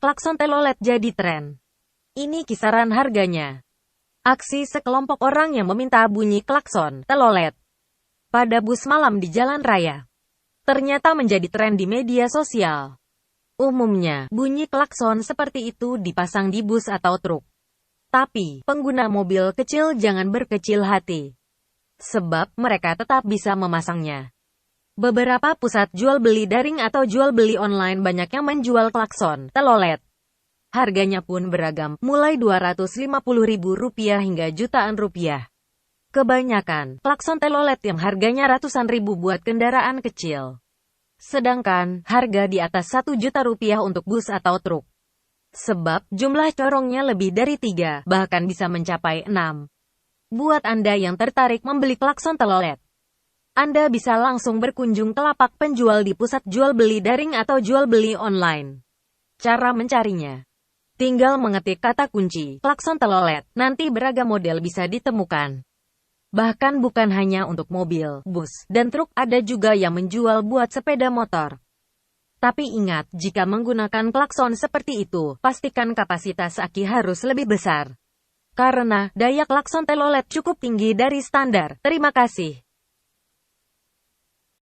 klakson telolet jadi tren. Ini kisaran harganya. Aksi sekelompok orang yang meminta bunyi klakson telolet pada bus malam di jalan raya ternyata menjadi tren di media sosial. Umumnya, bunyi klakson seperti itu dipasang di bus atau truk. Tapi, pengguna mobil kecil jangan berkecil hati. Sebab, mereka tetap bisa memasangnya. Beberapa pusat jual beli daring atau jual beli online banyak yang menjual klakson telolet. Harganya pun beragam, mulai Rp250.000 hingga jutaan rupiah. Kebanyakan, klakson telolet yang harganya ratusan ribu buat kendaraan kecil. Sedangkan, harga di atas Rp1 juta untuk bus atau truk. Sebab, jumlah corongnya lebih dari 3, bahkan bisa mencapai 6. Buat Anda yang tertarik membeli klakson telolet, Anda bisa langsung berkunjung ke lapak penjual di pusat jual beli daring atau jual beli online. Cara mencarinya: tinggal mengetik kata kunci, klakson telolet, nanti beragam model bisa ditemukan. Bahkan bukan hanya untuk mobil, bus, dan truk, ada juga yang menjual buat sepeda motor. Tapi ingat, jika menggunakan klakson seperti itu, pastikan kapasitas aki harus lebih besar. Karena, daya klakson telolet cukup tinggi dari standar. Terima kasih.